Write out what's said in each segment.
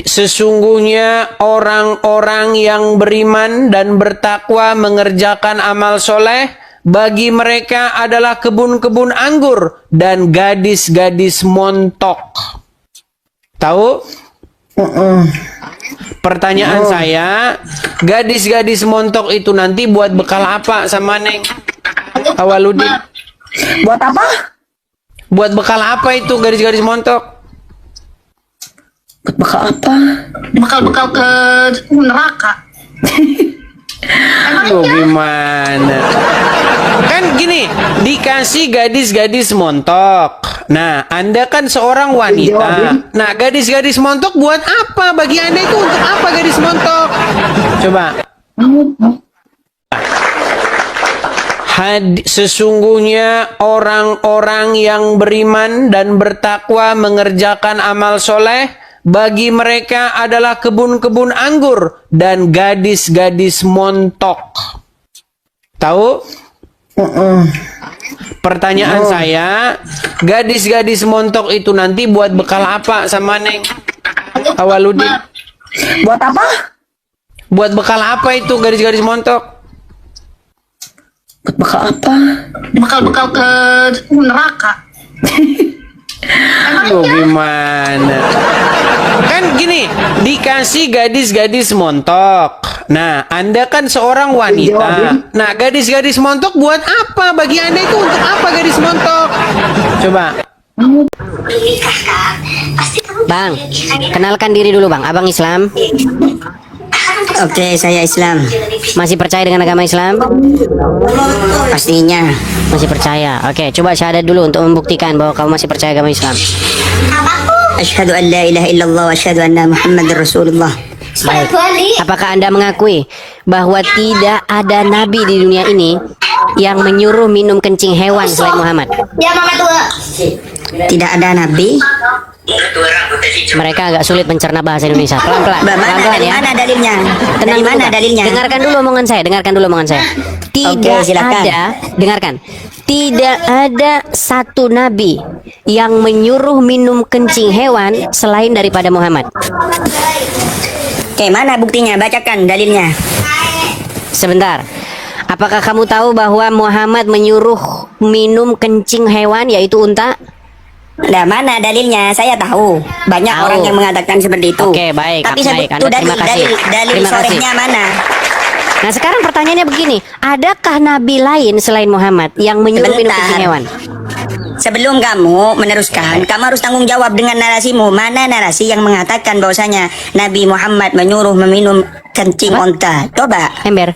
Sesungguhnya orang-orang yang beriman dan bertakwa mengerjakan amal soleh, bagi mereka adalah kebun-kebun anggur dan gadis-gadis montok. Tahu? Pertanyaan saya, gadis-gadis montok itu nanti buat bekal apa sama Neng Awaludin? Buat apa? Buat bekal apa itu gadis-gadis montok? Buat bekal apa? Bekal-bekal ke neraka. Aduh, gimana? Kan gini, dikasih gadis-gadis montok. Nah, Anda kan seorang wanita. Nah, gadis-gadis montok buat apa? Bagi Anda itu untuk apa gadis montok? Coba. Sesungguhnya orang-orang yang beriman dan bertakwa mengerjakan amal soleh, bagi mereka adalah kebun-kebun anggur dan gadis-gadis montok. Tahu? Pertanyaan saya, gadis-gadis montok itu nanti buat bekal apa sama Neng Awaludin? Buat apa? Buat bekal apa itu gadis-gadis montok? Buat bekal apa? Bekal-bekal ke neraka. Aduh, gimana? Kan gini, dikasih gadis-gadis montok. Nah, Anda kan seorang wanita. Nah, gadis-gadis montok buat apa? Bagi Anda itu untuk apa gadis montok? Coba. Bang, kenalkan diri dulu bang. Abang Islam? Oke, saya Islam. Masih percaya dengan agama Islam? Pastinya. Masih percaya. Oke, coba syahadat dulu untuk membuktikan bahwa kamu masih percaya agama Islam. Asyhadu an la ilaha illallah wa asyhadu anna Muhammadar Rasulullah. Baik. Apakah Anda mengakui bahwa tidak ada nabi di dunia ini yang menyuruh minum kencing hewan selain Muhammad? Ya mama tua. Tidak ada nabi. Mereka agak sulit mencerna bahasa Indonesia. Pelan-pelan. Pelan-pelan ya. Mana dalilnya? Tenang Dari dulu, mana Bang. dalilnya? Dengarkan dulu omongan saya. Tidak silakan. ada, dengarkan. Tidak ada satu nabi yang menyuruh minum kencing hewan selain daripada Muhammad. Oke, mana buktinya? Bacakan dalilnya. Sebentar. Apakah kamu tahu bahwa Muhammad menyuruh minum kencing hewan yaitu unta? Nah, mana dalilnya? Saya tahu. Banyak Tahu. orang yang mengatakan seperti itu. Oke, baik. Tapi Baik, itu Anda terima kasih. dalil Terima kasih. sorehnya mana? Nah, sekarang pertanyaannya begini. Adakah nabi lain selain Muhammad yang menyuruh minum Sebentar. kencing hewan? Sebelum kamu meneruskan, kamu harus tanggung jawab dengan narasimu. Mana narasi yang mengatakan bahwasanya Nabi Muhammad menyuruh meminum kencing unta? Coba. Ember.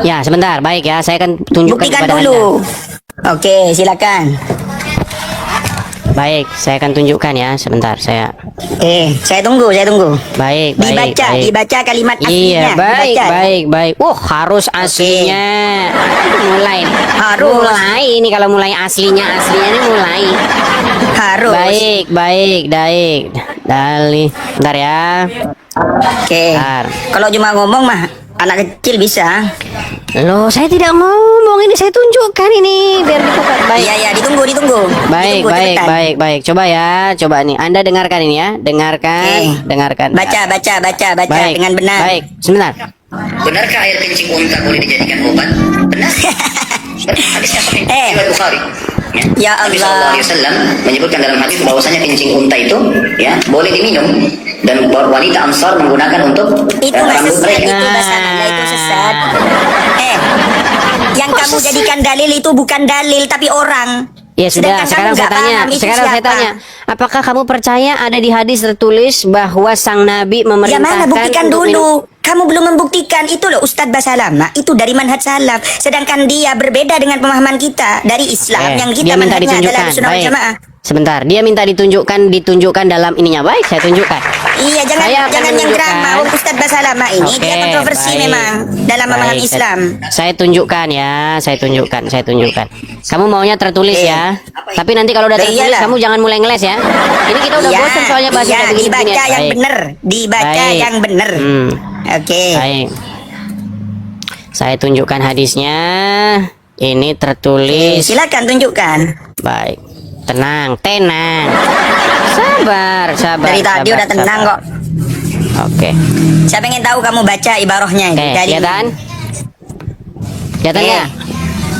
Ya, sebentar. Baik ya, saya akan tunjukkan Buktikan kepada dulu. Anda. Oke, silakan. Baik, saya akan tunjukkan ya. Sebentar, saya. Saya tunggu. Baik, baik. Dibaca kalimat Iya, aslinya. baik, Dibaca. baik. Harus aslinya. Mulai. Harus. Mulai ini kalau mulai aslinya ini mulai. Harus. Baik. Dalih. Bentar ya. Oke. Bentar. Kalau cuma ngomong mah anak kecil bisa. Loh, saya tidak ngomong, ini saya tunjukkan ini biar dibuka. Baik. Iya, ditunggu. Baik, Ditunggu, cepetan. baik. Coba ya, coba nih. Anda dengarkan ini ya. Dengarkan. Baca Baik, dengan benar. Baik, sebentar. Benarkah air kencing unta boleh dijadikan obat? Benar. Hadisnya sahih. Riwayat Bukhari. Ya Nabi Allah. SAW menyebutkan dalam hadis bahwasanya kencing unta itu ya boleh diminum dan wanita Ansar menggunakan untuk Itu rambut sesat, mereka. itu masalahnya, itu sesat. Yang kamu jadikan dalil itu bukan dalil tapi orang. Ya sudah, Sedangkan sekarang kamu saya nggak tanya, paham itu saya siapa. tanya, apakah kamu percaya ada di hadis tertulis bahwa sang nabi Ya memerintahkan mana buktikan untuk minum? dulu. Kamu belum membuktikan. Itu loh Ustadz Basalama, itu dari manhaj salaf. Sedangkan dia berbeda dengan pemahaman kita dari Islam yang kita dia minta manhajnya adalah ditunjukkan. Sunnah wal Baik. Jamaah. Sebentar, dia minta ditunjukkan dalam ininya. Baik, saya tunjukkan. Iya, Saya akan jangan yang menunjukkan. drama. Ustadz Basalama ini Oke, dia kontroversi baik. memang dalam memahami Baik, Islam. Saya tunjukkan ya, saya tunjukkan. Kamu maunya tertulis ya. Tapi nanti kalau udah Lah tertulis iyalah. kamu jangan mulai ngeles ya. Ini kita udah bosan soalnya bahas kayak begini-begini. dibaca yang Baik. benar, dibaca Baik. yang benar. Oke. Baik. Saya tunjukkan hadisnya. Ini tertulis. Silakan tunjukkan. Baik. Tenang. Sabar, sabar. Dari tadi sabar, udah tenang sabar. kok. Oke. Saya pengen tahu kamu baca ibarahnya Oke, kelihatan? Kelihatan Oke. ya?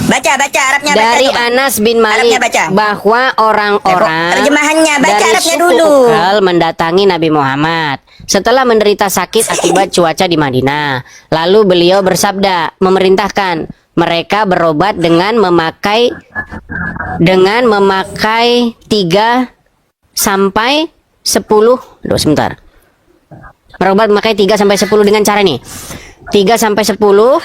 Baca Arabnya baca. Dari coba. Anas bin Malik Arabnya baca. bahwa orang-orang terjemahannya, baca dari Arabnya suku dulu. Ukal mendatangi Nabi Muhammad setelah menderita sakit akibat cuaca di Madinah. Lalu beliau bersabda, memerintahkan mereka berobat dengan memakai 3 sampai 10. Aduh, sebentar. Berobat memakai 3 sampai 10 dengan cara nih. 3 sampai 10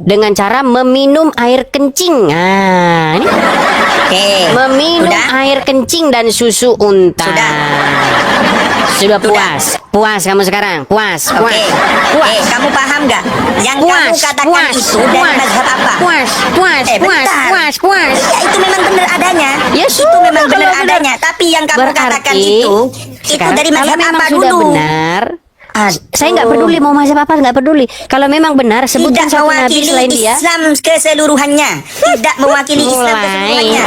dengan cara meminum air kencing. Nah, ini Oke. meminum Udah? air kencing dan susu unta. Sudah. Sudah puas. Puas kamu sekarang. Puas. Oke. Puas. Puas. Kamu paham nggak? Yang kamu Puas. katakan Puas. itu dari Puas. mazhab apa? Puas. Puas. Puas. Bentar. Puas. Ya itu memang benar adanya. Ya itu sudah, memang benar kalau benar. adanya. Tapi yang kamu katakan itu sekarang dari mazhab kalau memang apa sudah dulu? benar, Aduh. saya nggak peduli mau mazhab apa, nggak peduli. Kalau memang benar, sebutkan Tidak satu nabi mewakili selain dia. Islam keseluruhannya. Tidak mewakili Islam keseluruhannya.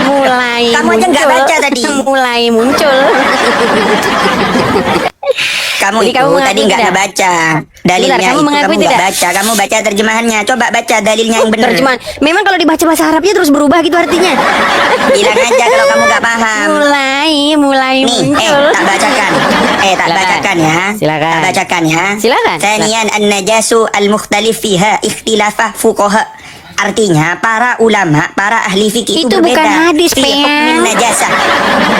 mulai Kamu aja nggak muncul. baca tadi. Mulai muncul. Kamu Jadi itu kamu mengakui tadi nggak tidak? ngebaca dalilnya. Sebentar, kamu itu mengakui kamu nggak tidak? baca. Kamu baca terjemahannya. Coba baca dalilnya yang benar. Terjemahan. Memang kalau dibaca bahasa Arabnya terus berubah gitu artinya. Bilang aja kalau kamu nggak paham. Mulai Nih, muncul. tak bacakan. Tak Silakan. bacakan ya. Silakan. Tak bacakan ya. Silakan. Thaniyan an-najasu al-mukhtalif fiha ikhtilafah fuqaha. Artinya para ulama, para ahli fikih itu Itu berbeda. bukan hadis, fi Peyang. hukmin najasah.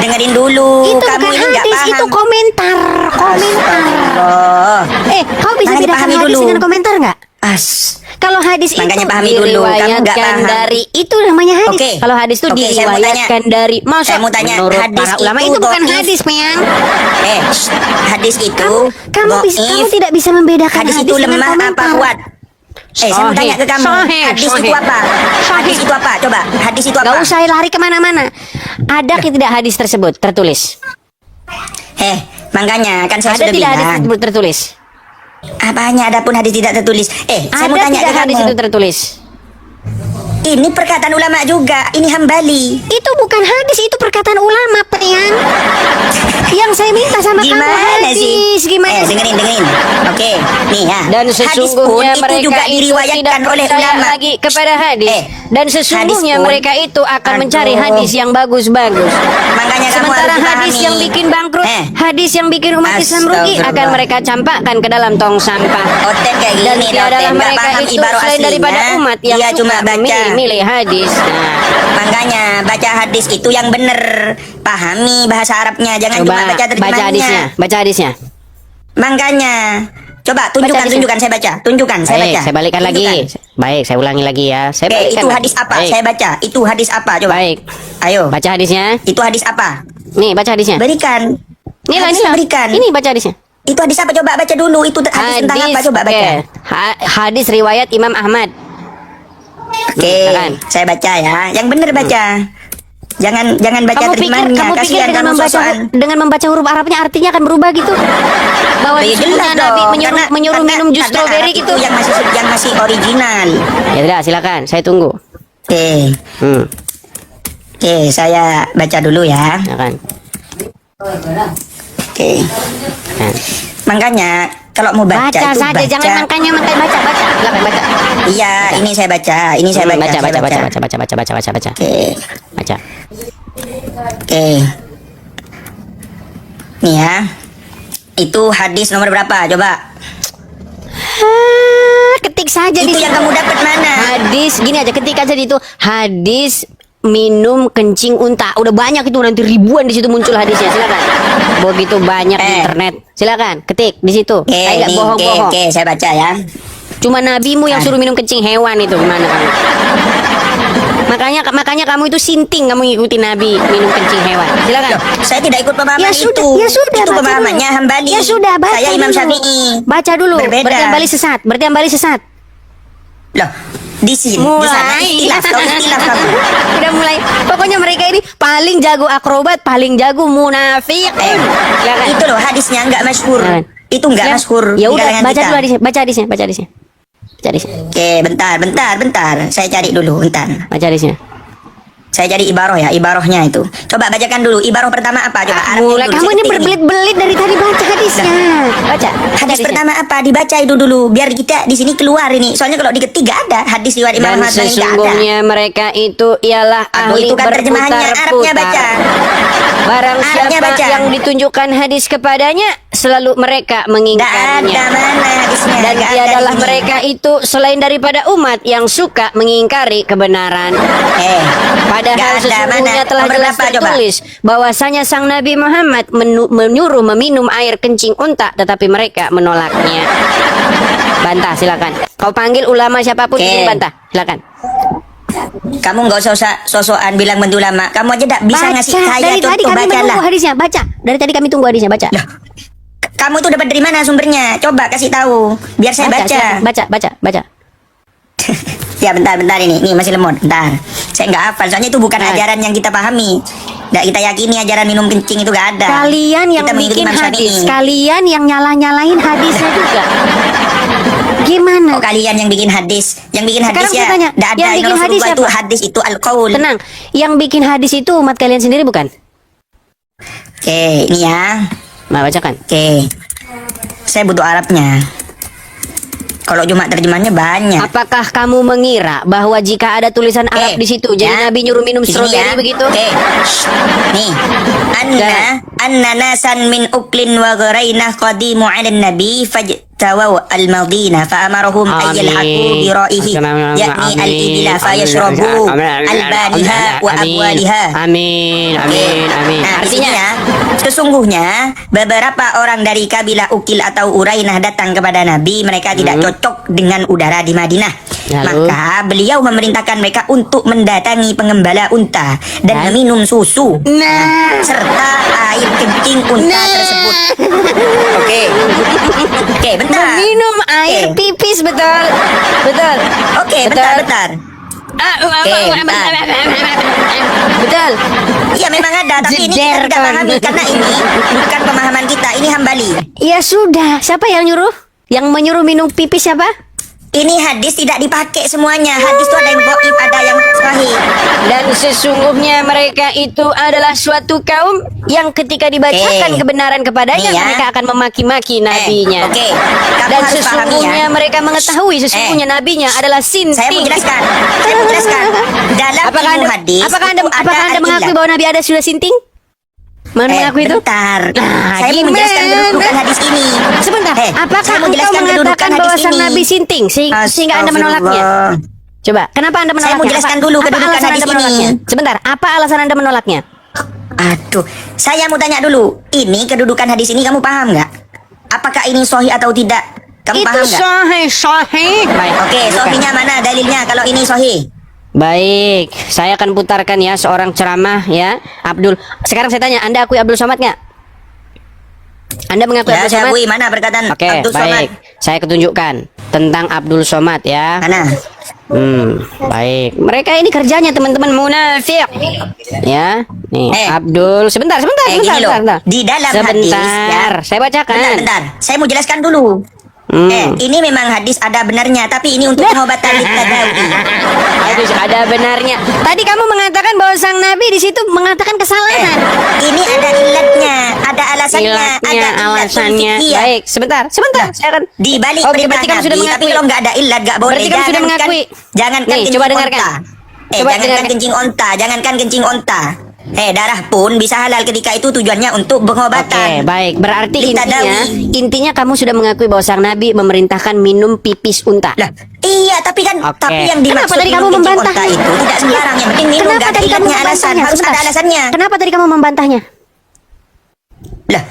Dengerin dulu. Itu kamu bukan ini nggak hadis, paham. itu komentar. Oh. Kau bisa Makanya bedakan pahami hadis dulu. dengan komentar nggak? Kalau Kalau hadis Makanya itu pahami dulu, kamu nggak diriwayatkan paham. dari itu namanya hadis. Oke. Kalau hadis itu Oke, saya mau diriwayatkan tanya. dari masa Saya mau tanya, menurut hadis para ulama itu itu bukan dhaif. hadis, Peyang. Hadis itu Kamu dhaif. tidak bisa membedakan Hadis hadis itu dengan lemah apa komentar. kuat? Saya mau tanya ke kamu. Sahih, Hadis sahih. itu apa? Hadis itu apa? Coba. Hadis itu Gak apa? usah lari kemana-mana. Ada tidak hadis tersebut tertulis? Makanya kan saya Ada sudah tidak hadis bilang. tersebut tertulis? Apanya adapun hadis tidak tertulis? Saya mau Ada tanya tidak ke hadis kamu. itu tertulis? Ini perkataan ulama juga. Ini Hambali. Itu bukan hadis, itu perkataan ulama, Peyang. Yang saya minta sama kamu Gimana hadis, sih? gimana sih? Dengerin. Oke. Nih ya. Dan hadis pun sesungguhnya itu mereka juga itu diriwayatkan tidak oleh percaya ulama. lagi kepada hadis. Dan sesungguhnya hadis pun- mereka itu akan Aduh. mencari hadis yang bagus-bagus. Makanya kamu Sementara harus hadis dipahami. yang bikin bangkrut, hadis yang bikin umat Islam rugi akan Astagfirullah. mereka campakkan ke dalam tong sampah. Oten kayak gini Dan nih, tiadalah Oten. Nggak mereka paham itu ibarat selain aslinya. daripada umat yang Dia cuma suka baca. memilih-milih hadis. Nah, Makanya baca hadis itu yang bener. Pahami bahasa Arabnya, jangan coba cuma baca baca terjemahannya. hadisnya, baca hadisnya. Makanya coba tunjukkan, hadisnya. tunjukkan saya baca. Tunjukkan saya Baik, baca. saya balikkan lagi. Tunjukkan. Baik, saya ulangi lagi ya. Saya Oke, balikkan itu lagi. hadis apa? Baik. Saya baca. Itu hadis apa? Coba. Baik. Ayo. Baca hadisnya. Itu hadis apa? Nih, baca hadisnya. Berikan. Ini lah, Hadisnya berikan. Ini baca hadisnya. Itu hadis apa? Coba baca dulu. Itu hadis tentang apa? Coba baca. oke. Hadis riwayat Imam Ahmad. Oke, Silakan. saya baca ya. Yang bener baca. Jangan baca terjemahannya. Kamu pikir Kasihan dengan kamu membaca sosokan. dengan membaca huruf Arabnya artinya akan berubah gitu? Bahwa Ya jelas sesungguhnya Nabi dong. menyuruh Karena- minum jus karena strawberry Arab gitu. itu yang masih original. Ya sudah, silakan. Saya tunggu. Oke. Oke, saya baca dulu ya. Silakan. Oke. Nah. Makanya kalau mau baca, Baca itu saja, baca. jangan makanya baca. Silakan baca. Iya, ini saya baca. Ini saya baca. baca, saya baca. Baca. Oke. Baca. Oke. Nih ya. Itu hadis nomor berapa? Coba. Ketik saja di Itu yang situ. kamu dapat mana? Hadis gini aja, ketik aja di itu hadis minum kencing unta. Udah banyak itu, nanti ribuan di situ muncul hadisnya. Silakan. Begitu banyak di internet. Silakan ketik di situ. Oke, Saya nggak nih, bohong-bohong. oke, saya baca ya. Cuma nabimu yang suruh minum kencing hewan itu gimana kamu? Makanya kamu itu sinting kamu ngikuti nabi minum kencing hewan. Silakan. Loh, saya tidak ikut pemahaman Ya itu. sudah, ya sudah. Itu baca pemahamannya dulu. Hambali. Ya sudah, baca Saya Imam dulu. Syafi'i. Baca dulu. Berbeda. Berarti Hambali sesat. Loh, di sini, di sana ikhtilaf, kamu. Udah mulai. Pokoknya mereka ini paling jago akrobat, paling jago munafik. Silakan. Itu loh hadisnya nggak masyhur. Silakan. Itu nggak Ya, masyhur. Ya di udah, kalangan baca kita. dulu hadisnya. Baca hadisnya. Oke, bentar. Saya cari dulu, bentar. Baca hadisnya. Saya jadi ibaroh ya, ibarohnya itu. Coba bacakan dulu. Ibaroh pertama apa? Coba Arabnya Mulai dulu, kamu saya ini ketik berbelit-belit dari tadi baca hadisnya. Baca. Hadis hadisnya. pertama apa? Dibaca itu dulu. Biar kita di sini keluar ini. Soalnya kalau diketik gak ada hadis riwayat Imam Dan Ahmad ini gak ada. sesungguhnya mereka itu ialah Aduh, ahli itu kan terjemahannya. Arabnya baca. Barang Arabnya siapa baca. yang ditunjukkan hadis kepadanya, selalu mereka Gak ada mengingkarinya. mana hadisnya. Dan Gak ada tiadalah di sini. mereka itu selain daripada umat yang suka mengingkari kebenaran. Padahal Gak ada sesungguhnya mana. telah Nomor jelas berapa, coba? tertulis bahwasanya sang Nabi Muhammad menyuruh meminum air kencing unta, tetapi mereka menolaknya. Bantah, silakan. Kau panggil ulama siapapun Oke. ini bantah, silakan. Kamu nggak usah sosokan bilang bantu lama. Kamu aja tak bisa ngasih saya dari tadi contoh, kami bacalah. menunggu hadisnya, baca. Dari tadi kami tunggu hadisnya, baca. Lah, kamu tuh dapat dari mana sumbernya? Coba kasih tahu, biar saya baca. silakan. Baca. Ya bentar ini masih lemot. Bentar, saya nggak hafal. Soalnya itu bukan Nah. ajaran yang kita pahami. Nggak kita yakini ajaran minum kencing itu nggak ada. Kalian yang Kita mengikuti bikin Imam hadis, Syafi'i. kalian yang nyalahin hadisnya juga. Gimana? Oh, kalian yang bikin hadis, Sekarang ya. saya tanya, Nggak ada yang bikin hadis Rasulullah itu siapa? hadis itu al-qaul. Tenang, yang bikin hadis itu umat kalian sendiri bukan? Oke, ini ya. Nah, bacakan. Oke, saya butuh Arabnya. Kalau cuma terjemahnya banyak. Apakah kamu mengira bahwa jika ada tulisan Arab di situ, jadi Nabi nyuruh minum Di sini stroberi begitu? Oke. Nih. Anna nasan min uklin wa gharainah qadimu 'ala nabi fajtawaw al-madinah fa amarahum ay yalhaqu bi ra'ihi yakni al-ibla fa yashrabu al-baniha wa abwaliha. Amin. Nah, artinya ya, sesungguhnya beberapa orang dari kabilah Ukil atau Urainah datang kepada Nabi, mereka tidak cocok dengan udara di Madinah. Lalu? Maka beliau memerintahkan mereka untuk mendatangi pengembala unta dan meminum susu serta air kencing unta tersebut. Oke, bentar. Minum air Oke. pipis, betul. Oke, Betul. bentar. Betul. Iya memang ada, tapi ini kita tidak pahami karena ini bukan pemahaman kita, ini hambali. Ya sudah, siapa yang nyuruh? Yang menyuruh minum pipis siapa? Ini hadis tidak dipakai semuanya. Hadis itu ada yang dhaif, ada yang sahih. Dan sesungguhnya mereka itu adalah suatu kaum yang ketika dibacakan kebenaran kepadanya, Nih ya. mereka akan memaki-maki nabinya. Oke. Kamu Dan harus sesungguhnya pahami ya. mereka mengetahui sesungguhnya nabinya adalah sinting. Saya mau jelaskan. Dalam Apakah ilmu Anda, hadis apakah itu anda, ada apakah anda mengakui al-illah. bahwa Nabi ada sudah sinting? Mana mengakui itu? Bentar. Nah, Saya mau menjelaskan gimana? kedudukan hadis ini. Sebentar, apakah saya mau engkau jelaskan kedudukan mengatakan bahwa hadis sang ini. Nabi sinting sehingga anda menolaknya? Astagfirullah. Coba, kenapa anda menolaknya? Saya mau jelaskan dulu apa kedudukan alasan hadis anda menolaknya? ini. Sebentar, apa alasan anda menolaknya? Aduh, saya mau tanya dulu. Ini kedudukan hadis ini kamu paham nggak? Apakah ini sahih atau tidak? Kamu paham Itu nggak? sahih. Baik, Oke, bukan. sahihnya mana dalilnya kalau ini sahih? Baik, saya akan putarkan ya seorang ceramah ya, Abdul. Sekarang saya tanya, Anda akui Abdul Somad nggak? Anda mengakui Ya, Abdul saya Somad? akui. Mana perkataan Oke, Abdul Somad? baik. Saya ketunjukkan tentang Abdul Somad ya. Mana? Baik. Mereka ini kerjanya teman-teman munafik. Ya, nih Abdul. Sebentar. Gini loh, di dalam hadis Sebentar, ya. saya bacakan. Bentar. Saya mau jelaskan dulu. Ini memang hadis ada benarnya, tapi ini untuk pengobatan tadawi. Hadis ada benarnya. Tadi kamu mengatakan bahwa sang Nabi di situ mengatakan kesalahan. Ini ada ilatnya, ada alasannya, Ilatnya, ada ilat alasannya. fikih. Baik, sebentar. Saya akan Di balik Oke, perintah berarti kamu sudah Nabi, tapi mengakui. kalau nggak ada ilat nggak boleh. Berarti kamu sudah mengakui. Jangankan Nih, kencing coba onta. dengarkan. Coba Jangankan dengarkan. kencing onta, jangankan kencing onta. Darah pun bisa halal ketika itu tujuannya untuk pengobatan. Oke, baik. Berarti Ditadawi. intinya kamu sudah mengakui bahwa sang Nabi memerintahkan minum pipis unta. Lah, iya, tapi kan Oke. tapi yang dimaksud Kenapa tadi kamu minum kencing membantahnya? onta itu tidak sembarang. Yang penting minum, Kenapa nggak ada tadi kamu ilatnya alasan, membantahnya? harus ada Sebentar. alasannya. Kenapa tadi kamu membantahnya? Lah,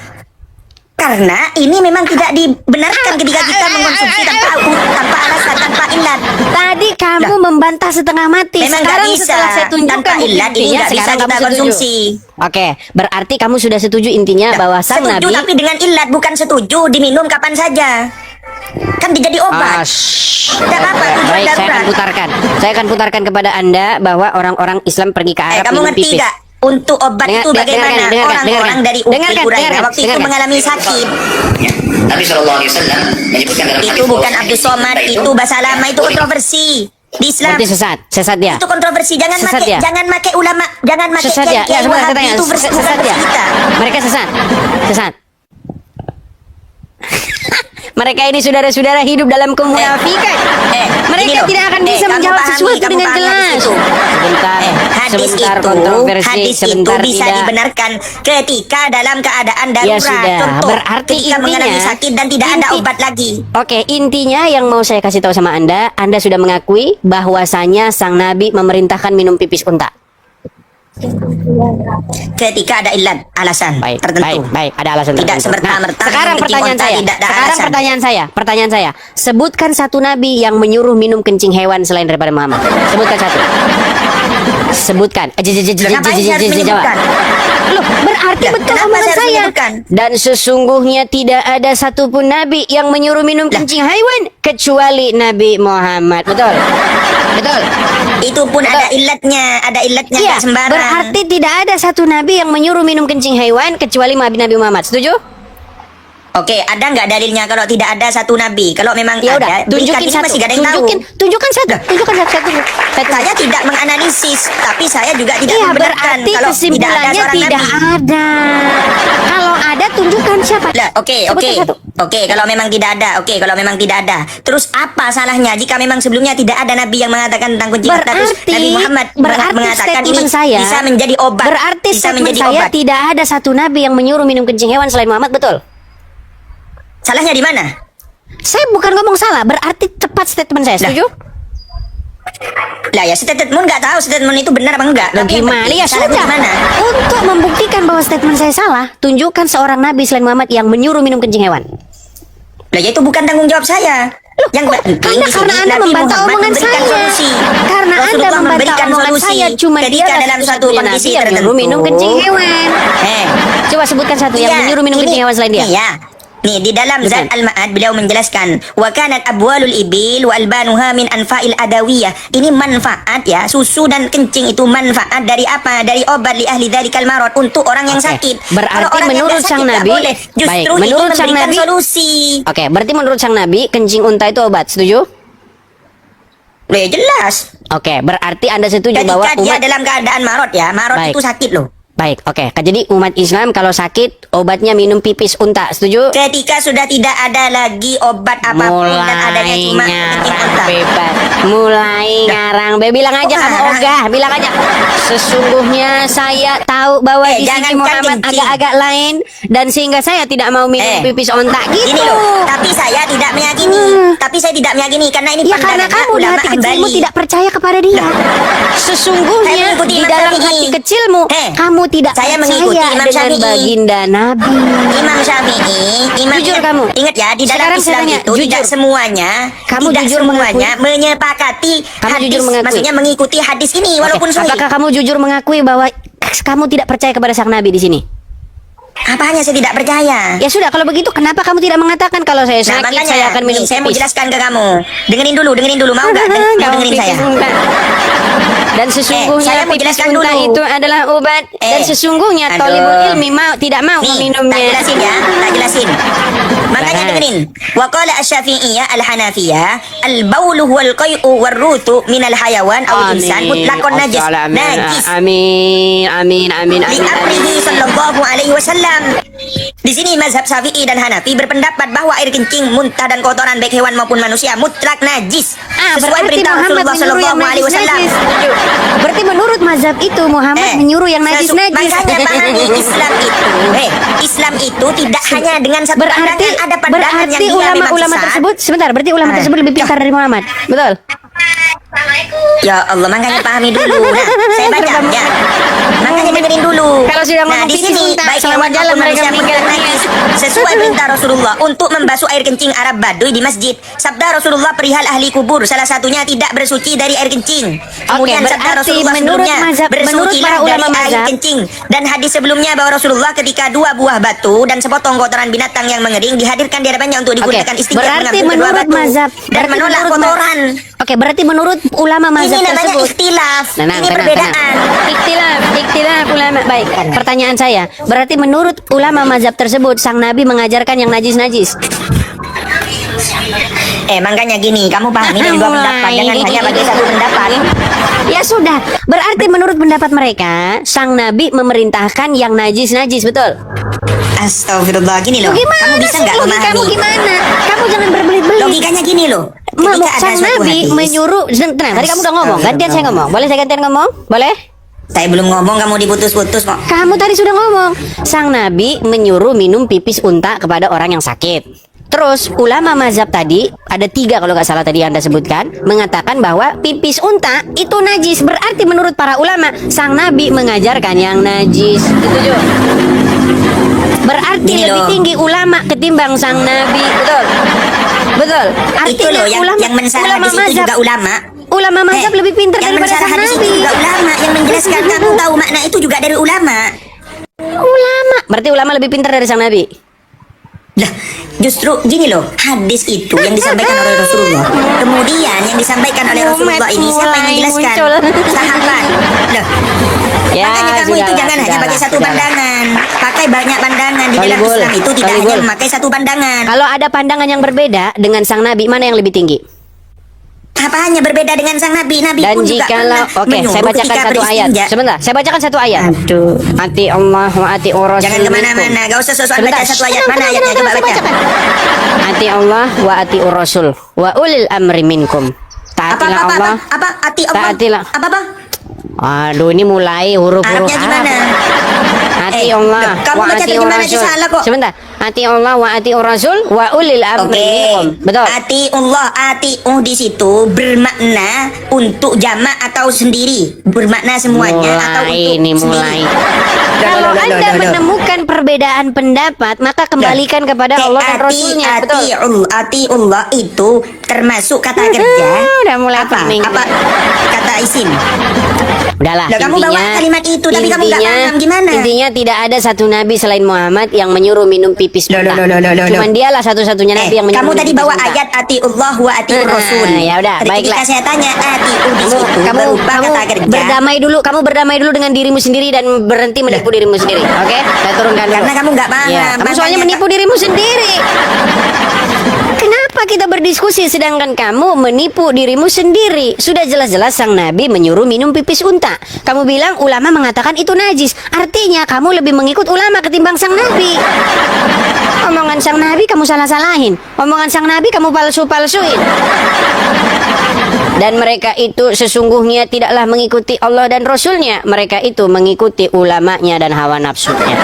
karena ini memang tidak dibenarkan ketika kita mengkonsumsi tanpa alasan, tanpa ilat. Tadi kamu membantah setengah mati. Memang Sekarang nggak bisa. setelah saya tunjukkan Tanpa ilat ini buktinya, nggak bisa sekarang kita kamu setuju. konsumsi. Oke, berarti kamu sudah setuju intinya bahwa sang Setuju Nabi tapi dengan ilat, bukan setuju diminum kapan saja. Kan dijadi obat. Tidak apa-apa, tujuan Baik, saya akan darurat. putarkan. Saya akan putarkan kepada Anda bahwa orang-orang Islam pergi ke Arab Kamu minum ngerti pipis. gak? Untuk obat itu bagaimana orang-orang dari Ukil Quraisy waktu itu mengalami sakit. Ya. Nabi SAW menyebutkan dalam hadis Itu bukan bahwasanya Abdul Somad, kencing itu unta bahasa lama, itu boleh. kontroversi. Di Islam. Berarti sesat dia. Itu kontroversi. Jangan Sesat make ya? jangan make ulama, jangan make Sesat ya? kiai Sebentar, Wahabi. tanya. Itu bukan Sesat ya? versi kita. Mereka sesat. Sesat. Mereka ini saudara-saudara hidup dalam kemunafikan. Mereka gini loh. tidak akan bisa Kamu menjawab pahami, sesuatu kamu dengan pahami jelas. hadis itu. Sebentar, Hadis sebentar itu, kontroversi, hadis itu sebentar bisa tidak. dibenarkan ketika dalam keadaan Ya darurat. sudah, Contoh, berarti ketika mengalami intinya- sakit dan tidak ada obat lagi. Oke, intinya yang mau saya kasih tahu sama Anda sudah mengakui bahwasanya sang Nabi memerintahkan minum pipis unta. Ketika ada ilat, alasan Baik, tertentu. baik, ada alasan Tidak tertentu. semerta-merta sekarang kencing pertanyaan unta saya, tidak ada sekarang alasan. pertanyaan saya, sebutkan satu nabi yang menyuruh minum kencing hewan selain daripada Muhammad. Sebutkan satu. Sebutkan. Kenapa ini harus menyebutkan? Loh, berarti Lah, betul kenapa omongan saya harus saya. menyebutkan? Dan sesungguhnya tidak ada satupun nabi yang menyuruh minum kencing hewan kecuali Nabi Muhammad. Betul? Betul? Itu pun ada ilatnya Iya, nggak sembarang. berarti tidak ada satu nabi yang menyuruh minum kencing hewan kecuali Nabi Muhammad. Setuju? Oke, ada nggak dalilnya kalau tidak ada satu nabi? Kalau memang Ya udah, ada, tunjukin berikan, ini satu. masih gak ada yang tahu. Tunjukkan satu. Tunjukkan satu. Saya tidak menganalisis, tapi saya juga tidak Iya, membenarkan berarti kalau tidak ada kesimpulannya seorang tidak nabi. ada. Kalau ada, tunjukkan siapa. Lah, oke. Sebutkan satu. Oke, kalau memang tidak ada. Oke, kalau memang tidak ada. Terus apa salahnya jika memang sebelumnya tidak ada nabi yang mengatakan tentang kunci harta, terus Nabi Muhammad mengatakan ini statement saya bisa menjadi obat. Berarti bisa statement menjadi saya obat. tidak ada satu nabi yang menyuruh minum kencing hewan selain Muhammad, betul? Salahnya di mana? Saya bukan ngomong salah, berarti tepat statement saya. Setuju? Lah ya, statement nggak tahu statement itu benar apa enggak. Loh, Tapi yang gimana? penting Ya salahnya sudah. di mana? Untuk membuktikan bahwa statement saya salah, tunjukkan seorang nabi selain Muhammad yang menyuruh minum kencing hewan. Lah ya itu bukan tanggung jawab saya. Yang penting Karena di sini Anda Nabi membantah Muhammad omongan memberikan saya. solusi. Karena Anda Rasulullah membantah memberikan omongan solusi saya, cuma ketika dia dalam suatu kondisi yang tertentu menyuruh minum kencing hewan. Coba sebutkan satu yang Iya, menyuruh minum ini- kencing hewan selain dia. Iya. Nih di dalam Betul. Zat Al-Ma'ad beliau menjelaskan wa kanat abwalul ibil wa albanuha min anfa'il adawiyah. Ini manfaat ya, susu dan kencing itu manfaat dari apa? Dari obat li ahli dzalikal marad untuk orang yang Oke. sakit. Berarti Kalau orang yang menurut nggak sang sakit, nggak Nabi- boleh. Justru Baik, ini menurut sang memberikan Nabi- solusi. Oke, berarti menurut sang nabi kencing unta itu obat. Setuju? Loh, ya jelas. Oke, berarti Anda setuju bahwa Ketika dia umat dalam keadaan marad ya, marad Baik. itu sakit loh. Baik, oke. Jadi umat Islam kalau sakit obatnya minum pipis unta. Setuju? Ketika sudah tidak ada lagi obat apapun dan adanya Mulai cuma kencing ngarang unta. bebas. Mulai ngarang bebas. Bilang aja Kok kamu ngarang? ogah. Bilang aja. Sesungguhnya saya tahu bahwa di sini jangankan Muhammad kencing. agak-agak lain dan sehingga saya tidak mau minum pipis unta gitu. Gini loh, tapi saya tidak meyakini. Tapi saya tidak meyakini karena ini Ya karena pandangannya kamu di ulama hati kecilmu Hambali. tidak percaya kepada dia. Sesungguhnya Saya mengikuti di Imam dalam Syafi'i. hati kecilmu kamu tidak Saya percaya mengikuti Imam dengan Syafi'i. baginda Nabi. Imam Syafi'i, Jujur ingat, kamu. ingat ya di dalam Sekarang saya Islam tanya, itu jujur. tidak semuanya, Kamu tidak jujur semuanya menyepakati Kamu hadis, jujur mengakui. maksudnya mengikuti hadis ini walaupun Oke, sahih. apakah kamu jujur mengakui bahwa kamu tidak percaya kepada sang Nabi di sini? Apanya saya tidak percaya? Ya sudah, kalau begitu kenapa kamu tidak mengatakan kalau saya Nah, sakit makanya saya akan minum nih, saya mau pipis? jelaskan ke kamu. Dengerin dulu, mau nggak? Mau Kamu dengerin pipis saya? unta. Dan sesungguhnya saya mau pipis jelaskan unta dulu. itu adalah obat dan sesungguhnya aduh. thalibul ilmi tidak mau Nih, meminumnya. tak jelasin ya, tak jelasin. Makanya Baik. dengerin. Wa qala asy-Syafi'iyyah al-Hanafiyah al-baulu wal qai'u war rutu min al-hayawan aw insan mutlaqan najis. Najis. Amin, amin, amin, Li amin, amrihi amin. sallallahu alaihi wasallam. Di sini mazhab Syafi'i dan Hanafi berpendapat bahwa air kencing, muntah dan kotoran baik hewan maupun manusia mutlak najis. Sesuai Berarti perintah Muhammad Rasulullah menyuruh yang sallallahu alaihi wasallam. najis-najis. Berarti menurut mazhab itu Muhammad menyuruh yang najis-najis. Makanya pahami Islam itu. Islam itu tidak hanya dengan satu pandangan, ada pandangan yang dia memang ulama-ulama sesat. tersebut sebentar, berarti ulama tersebut lebih pintar dari Muhammad. Betul? Ya Allah, makanya pahami dulu. Nah, saya baca ya. Makanya dengerin dulu. Kalau sudah Nah, ngomong di pipis sini unta, baik selama hewan jalan maupun mereka manusia meninggal mutlak najis. Sesuai perintah Rasulullah untuk membasuh air kencing Arab Baduy di masjid. Sabda Rasulullah perihal ahli kubur, salah satunya tidak bersuci dari air kencing. Kemudian sabda berarti Rasulullah menurut sebelumnya mazhab- menurut bersucilah para ulama dari air mazhab- kencing. Dan hadis sebelumnya bahwa Rasulullah ketika 2 buah batu dan sepotong kotoran binatang yang mengering dihadirkan di hadapannya untuk digunakan istighfar berarti mengambil kedua menurut batu mazhab dan berarti menolak menurut kotoran. Oke, berarti menurut ulama mazhab Ini namanya tersebut. ikhtilaf. Tenang, Ini tenang, perbedaan. tenang. Ikhtilaf ulama. Baik, pertanyaan saya, berarti menurut ulama mazhab tersebut sang Nabi mengajarkan yang najis-najis. Makanya gini, kamu pahami dari dua pendapat, jangan hanya bagi satu pendapat. Ya sudah, berarti menurut pendapat mereka, sang Nabi memerintahkan yang najis-najis, betul? Astagfirullah, gini loh. Gimana Kamu bisa sih nggak logikamu memahami? gimana? Kamu jangan berbelit-belit. Logikanya gini loh. Ketika ada Sang suatu Nabi hadis, menyuruh, tenang, tadi kamu udah ngomong, gantian saya ngomong. Boleh saya gantian ngomong? Boleh? saya belum ngomong, kamu diputus-putus kok. Kamu tadi sudah ngomong. Sang Nabi menyuruh minum pipis unta kepada orang yang sakit. Terus ulama mazhab tadi ada 3 kalau nggak salah tadi Anda sebutkan mengatakan bahwa pipis unta itu najis. Berarti menurut para ulama sang Nabi mengajarkan yang najis. Setuju? Berarti Gini lebih loh. tinggi ulama ketimbang sang Nabi. Betul? Betul. Itu loh yang mensarah hadis itu juga ulama. Ulama mazhab lebih pintar yang daripada mensarah sang hadis Nabi. itu juga ulama, yang menjelaskan kamu tahu makna itu juga dari ulama. Ulama. Berarti ulama lebih pintar dari sang Nabi. Lah, justru gini loh, hadis itu yang disampaikan oleh Rasulullah. Kemudian yang disampaikan oleh Rasulullah ini siapa yang menjelaskan? Sahabat. Loh, Ya, makanya kamu itu sudahlah, jangan hanya pakai satu sudahlah. pandangan. Pakai banyak pandangan di dalam Solibul, Islam itu tidak solibul. hanya memakai satu pandangan. Kalau ada pandangan yang berbeda dengan sang Nabi, mana yang lebih tinggi? Apa hanya berbeda dengan sang Nabi? Nabi Dan pun juga jikalau, pernah oke, saya menyuruh bacakan ketika satu ayat. beristinja. Sebentar, saya bacakan satu ayat. Aduh. Ati Allah wa ati Rasul. Jangan kemana-mana, gak usah sosokan Sebentar. baca satu ayat. Mana ayatnya? Coba baca. Ati Allah wa ati Rasul wa ulil amri minkum. Taatilah Allah. Apa? Ati Allah. Taatilah. Apa? Aduh, ini mulai huruf-huruf Arabnya gimana? Arab. Ati Allah kamu wa baca ati gimana sih, Rasul. salah kok. Sebentar. Ati Allah wa ati Rasul wa ulil amri Oke, minkum. Betul. atiullah, atiuh di situ bermakna untuk jamak atau sendiri, bermakna semuanya atau Mulai untuk ini sendiri. mulai. Kalau Anda menemukan perbedaan pendapat, maka kembalikan kepada Allah dan Rasulnya. Betul. Atiullah itu termasuk kata kerja. Udah mulai apa? pening. Apa kata isim? Udahlah, Lah, kamu bawa kalimat itu, tapi kamu nggak paham gimana? Intinya tidak ada satu nabi selain Muhammad yang menyuruh minum pipis unta. Cuman dialah satu-satunya nabi yang menyuruh kamu minum tadi pipis bawa unta. ayat atiullah wa atiur rasul. Ya udah, Ketika baiklah. saya tanya atiuh di situ Kamu berupa kata kerja. kamu berdamai dulu dengan dirimu sendiri dan berhenti menipu dirimu sendiri. Oke? Saya turunkan dulu. Karena kamu nggak paham. Ya, kamu soalnya Makanya- menipu dirimu sendiri. Kenapa kita berdiskusi sedangkan kamu menipu dirimu sendiri? Sudah jelas-jelas sang Nabi menyuruh minum pipis unta. Kamu bilang ulama mengatakan itu najis. Artinya kamu lebih mengikut ulama ketimbang sang Nabi. Omongan sang Nabi kamu salah-salahin. Omongan sang Nabi kamu palsu-palsuin. Dan mereka itu sesungguhnya tidaklah mengikuti Allah dan Rasulnya. Mereka itu mengikuti ulamanya dan hawa nafsunya.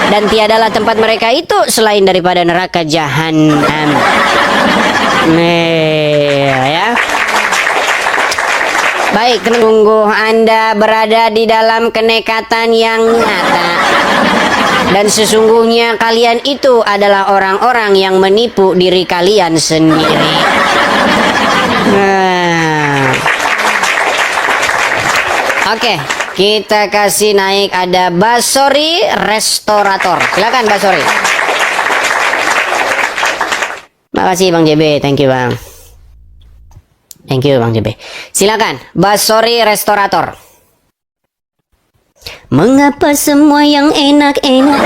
Dan tiadalah tempat mereka itu selain daripada neraka jahanam. Ya. Baik, sungguh Anda berada di dalam kenekatan yang nyata. Dan sesungguhnya kalian itu adalah orang-orang yang menipu diri kalian sendiri. Nah. Oke, kita kasih naik ada Basori Restorator. Silakan Basori. Makasih Bang JB, thank you Bang. Thank you Bang JB. Silakan Basori Restorator. Mengapa semua yang enak-enak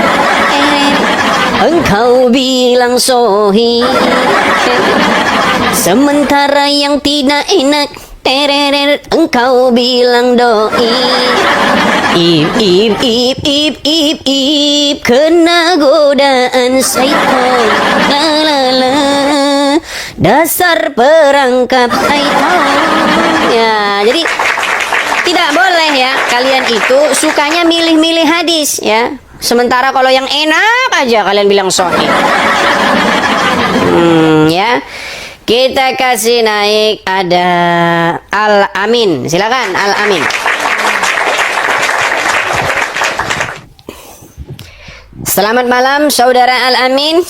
engkau bilang sohi, sementara yang tidak enak engkau bilang doi. Ip kena godaan syaitan. La la la, dasar perangkap syaitan. Ya, jadi tidak boleh ya kalian itu sukanya milih-milih hadis ya. Sementara kalau yang enak aja kalian bilang sahih. Ya. Kita kasih naik ada Al-Amin. Silakan Al-Amin. Selamat malam saudara Al-Amin.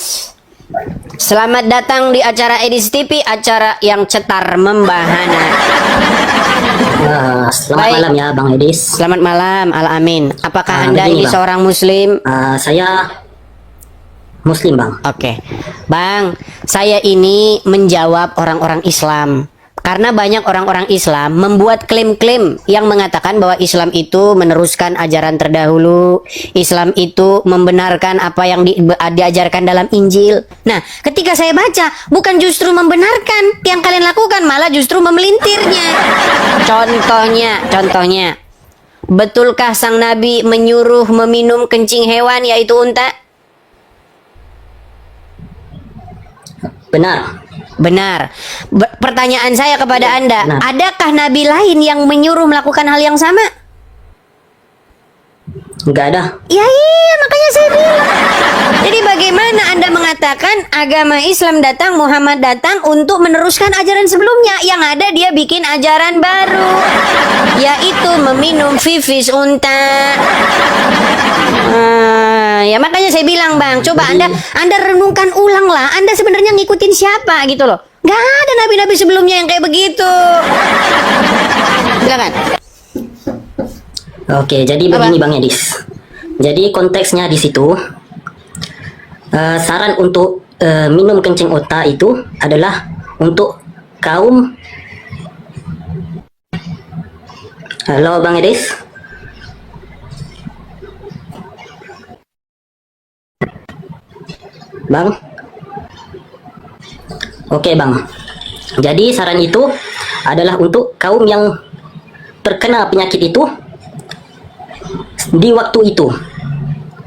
Selamat datang di acara Edis TV, acara yang cetar membahana. Selamat Baik. malam ya Bang Edis. Selamat malam Al-Amin. Apakah Anda begini, ini Bang. seorang muslim? Saya Muslim Bang. Oke, Bang, saya ini menjawab orang-orang Islam. Karena banyak orang-orang Islam membuat klaim-klaim yang mengatakan bahwa Islam itu meneruskan ajaran terdahulu, Islam itu membenarkan apa yang diajarkan dalam Injil. Nah, ketika saya baca, bukan justru membenarkan yang kalian lakukan, malah justru memelintirnya. Contohnya, betulkah sang Nabi menyuruh meminum kencing hewan yaitu unta? Benar. Pertanyaan saya kepada Anda, Benar. adakah Nabi lain yang menyuruh melakukan hal yang sama? Enggak ada. Ya iya, makanya saya bilang. Jadi bagaimana Anda mengatakan agama Islam datang, Muhammad datang untuk meneruskan ajaran sebelumnya? Yang ada dia bikin ajaran baru, yaitu meminum pipis unta. Ya makanya saya bilang, Bang, coba Anda renungkan ulang lah. Anda sebenarnya ngikutin siapa gitu loh? Gak ada nabi-nabi sebelumnya yang kayak begitu. Silakan. Oke, jadi begini Bang Edis. Jadi konteksnya di situ saran untuk minum kencing unta itu adalah untuk kaum. Halo Bang Edis. Bang. Oke Bang. Jadi saran itu adalah untuk kaum yang terkena penyakit itu di waktu itu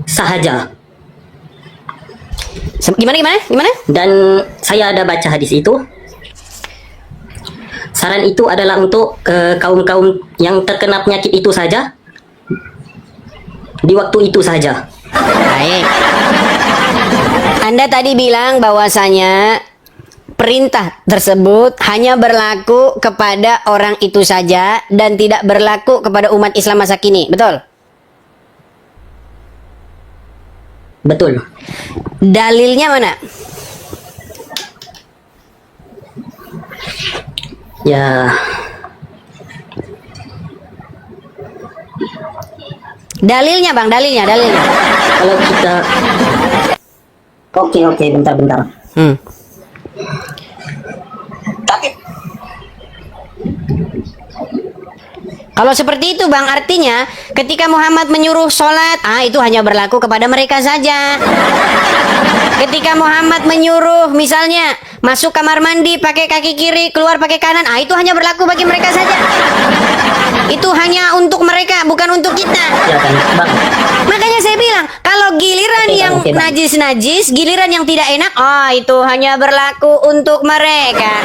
sahaja. Gimana? Dan saya ada baca hadis itu. Saran itu adalah untuk kaum-kaum yang terkena penyakit itu saja, di waktu itu saja. Baik. Anda tadi bilang bahwasanya perintah tersebut hanya berlaku kepada orang itu saja dan tidak berlaku kepada umat Islam masa kini, betul? Betul. Dalilnya mana? Ya, Dalilnya, Bang, dalilnya. kalau kita Oke, bentar. Kalau seperti itu, Bang, artinya ketika Muhammad menyuruh sholat, itu hanya berlaku kepada mereka saja. Ketika Muhammad menyuruh misalnya masuk kamar mandi pakai kaki kiri, keluar pakai kanan, itu hanya berlaku bagi mereka saja. Itu hanya untuk mereka, bukan untuk kita. Ya kan, Bang. Makanya saya bilang, kalau giliran yang Oke, Bang. najis-najis, giliran yang tidak enak, itu hanya berlaku untuk mereka.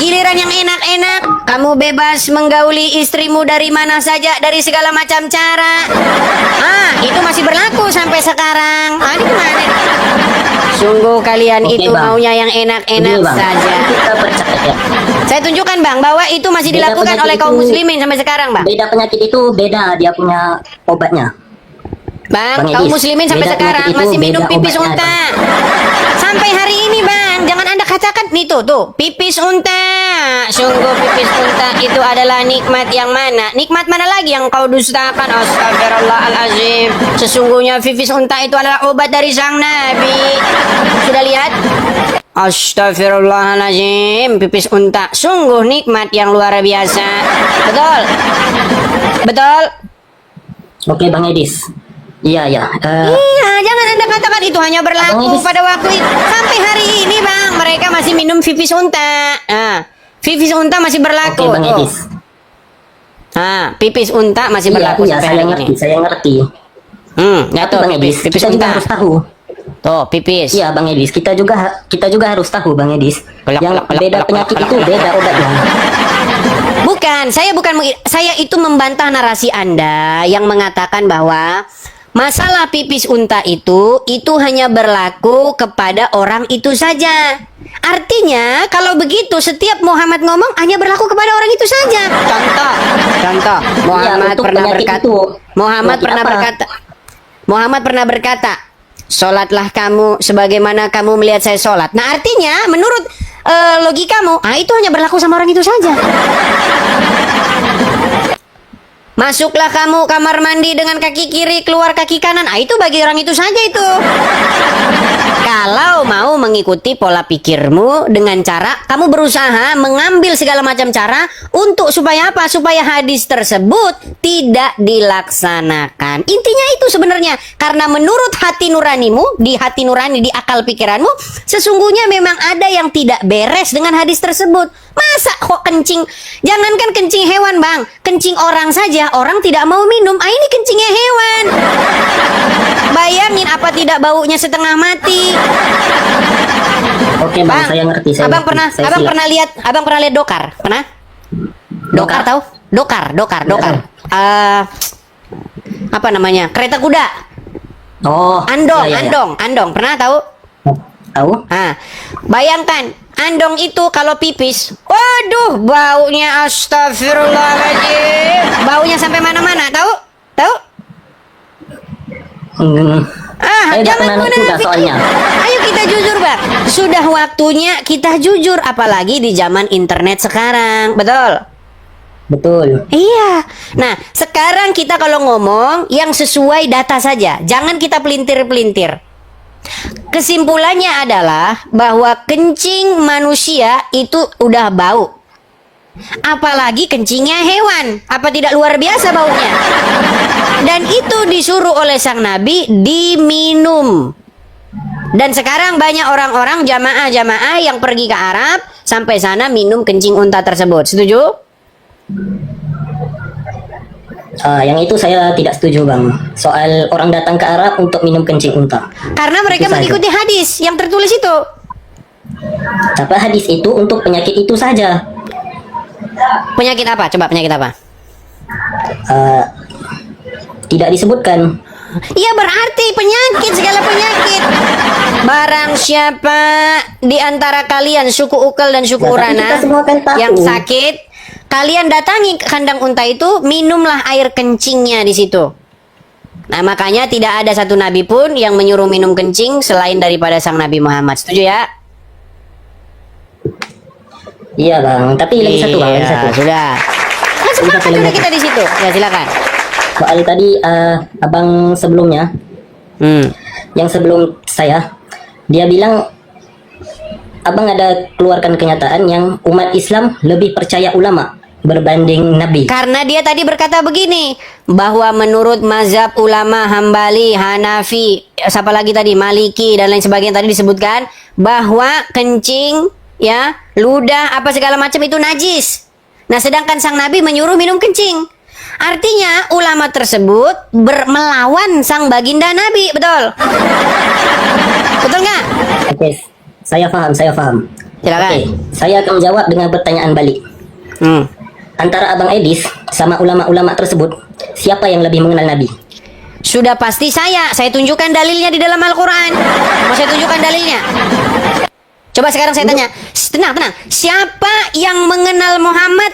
Giliran yang enak-enak, kamu bebas menggauli istrimu dari mana saja, dari segala macam cara. Itu masih berlaku sampai sekarang. Ini gimana? Sungguh kalian Oke, itu Bang. maunya yang enak-enak Ini, Bang. saja. Kita percaya. Saya tunjukkan, Bang, bahwa itu masih Beda dilakukan penyakit oleh kaum itu- muslimin sampai sekarang, Bang. Beda penyakit itu beda, dia punya obatnya. Bang, Bang kaum Edis, muslimin sampai beda sekarang penyakit itu masih minum beda pipis obatnya, unta. Sampai hari ini, Bang, jangan Anda katakan nih tuh, pipis unta. Sungguh pipis unta itu adalah nikmat yang mana? Nikmat mana lagi yang kau dustakan? Astagfirullahalazim. Sesungguhnya pipis unta itu adalah obat dari sang Nabi. Sudah lihat? Astagfirullahalazim, pipis unta sungguh nikmat yang luar biasa. Betul? Oke, Bang Edis. Iya. Iya, jangan Anda katakan itu hanya berlaku Abang Edis. pada waktu itu. Sampai hari ini, Bang, mereka masih minum pipis unta. Pipis unta masih berlaku. Oke, Bang Tuh. Edis. Pipis unta masih berlaku Iya, sampai saya hari ngerti, ini. saya ngerti. Ya Tapi tuh, Bang Edis, pipis kita juga unta. harus tahu. Tuh, pipis. Iya, Bang Edis, kita juga harus tahu, Bang Edis. Kelak, Yang kelak, beda kelak, penyakit kelak, itu kelak. beda obatnya. Bukan, saya itu membantah narasi Anda yang mengatakan bahwa masalah pipis unta itu hanya berlaku kepada orang itu saja. Artinya, kalau begitu setiap Muhammad ngomong hanya berlaku kepada orang itu saja. Contoh, Muhammad untuk pernah penyakit berkata, itu. Penyakit apa? Muhammad pernah berkata, "Sholatlah kamu sebagaimana kamu melihat saya sholat." Nah, artinya menurut logikamu, itu hanya berlaku sama orang itu saja. Masuklah kamu kamar mandi dengan kaki kiri, keluar kaki kanan. Ah, itu bagi orang itu saja itu. Kalau mau mengikuti pola pikirmu dengan cara kamu berusaha mengambil segala macam cara untuk supaya apa? Supaya hadis tersebut tidak dilaksanakan. Intinya itu sebenarnya. Karena menurut hati nuranimu, di hati nurani, di akal pikiranmu, sesungguhnya memang ada yang tidak beres dengan hadis tersebut. Masa kok kencing? Jangankan kencing hewan, Bang. Kencing orang saja, orang tidak mau minum. Ah, ini kencingnya hewan. Bayangin apa tidak baunya setengah mati. Oke bang, saya ngerti. Abang pernah lihat dokar? Pernah? Dokar tahu? Dokar. Apa namanya? Kereta kuda. Oh. Andong, iya. andong. Pernah tahu? Tahu? Nah, bayangkan andong itu kalau pipis, waduh, baunya astagfirullahaladzim. Baunya sampai mana-mana, tahu? Tahu? Saya udah pernah juga soalnya. Ayo kita jujur, Bang. Sudah waktunya kita jujur, apalagi di zaman internet sekarang. Betul? Betul. Iya. Nah, sekarang kita kalau ngomong yang sesuai data saja. Jangan kita pelintir-pelintir. Kesimpulannya adalah bahwa kencing manusia itu udah bau. Apalagi kencingnya hewan. Apa tidak luar biasa baunya? Dan itu disuruh oleh sang Nabi diminum. Dan sekarang banyak orang-orang jamaah-jamaah yang pergi ke Arab sampai sana minum kencing unta tersebut. Setuju? Yang itu saya tidak setuju bang. Soal orang datang ke Arab untuk minum kencing unta. Karena mereka Itu saja. mengikuti hadis yang tertulis itu. Tapi hadis itu untuk penyakit itu saja. Penyakit apa? Coba penyakit apa? Tidak disebutkan. Ya berarti penyakit, segala penyakit. Barang siapa di antara kalian suku Ukel dan suku Ya, tapi Urana kita semua kan tahu. yang sakit, kalian datangi ke kandang unta itu, minumlah air kencingnya di situ. Nah, makanya tidak ada satu nabi pun yang menyuruh minum kencing selain daripada sang Nabi Muhammad. Setuju ya? Iya bang. Tapi lagi satu bang. Lagi satu. Sudah. Kan sepakat Lagi juga satu. kita di situ. Ya silakan. Soal tadi abang sebelumnya, yang sebelum saya, dia bilang abang ada keluarkan kenyataan yang umat Islam lebih percaya ulama berbanding nabi. Karena dia tadi berkata begini, bahwa menurut mazhab ulama Hambali, Hanafi, siapa lagi tadi, Maliki dan lain sebagainya tadi disebutkan bahwa kencing, ya, ludah, apa segala macam itu najis. Nah, sedangkan sang Nabi menyuruh minum kencing. Artinya ulama tersebut melawan sang baginda Nabi, betul? Betul nggak? Oke, saya paham. Silakan. Oke, saya akan menjawab dengan pertanyaan balik. Antara Abang Edis sama ulama-ulama tersebut, siapa yang lebih mengenal Nabi? Sudah pasti saya tunjukkan dalilnya di dalam Al-Quran. Mau saya tunjukkan dalilnya? Coba sekarang saya tanya, tenang. Siapa yang mengenal Muhammad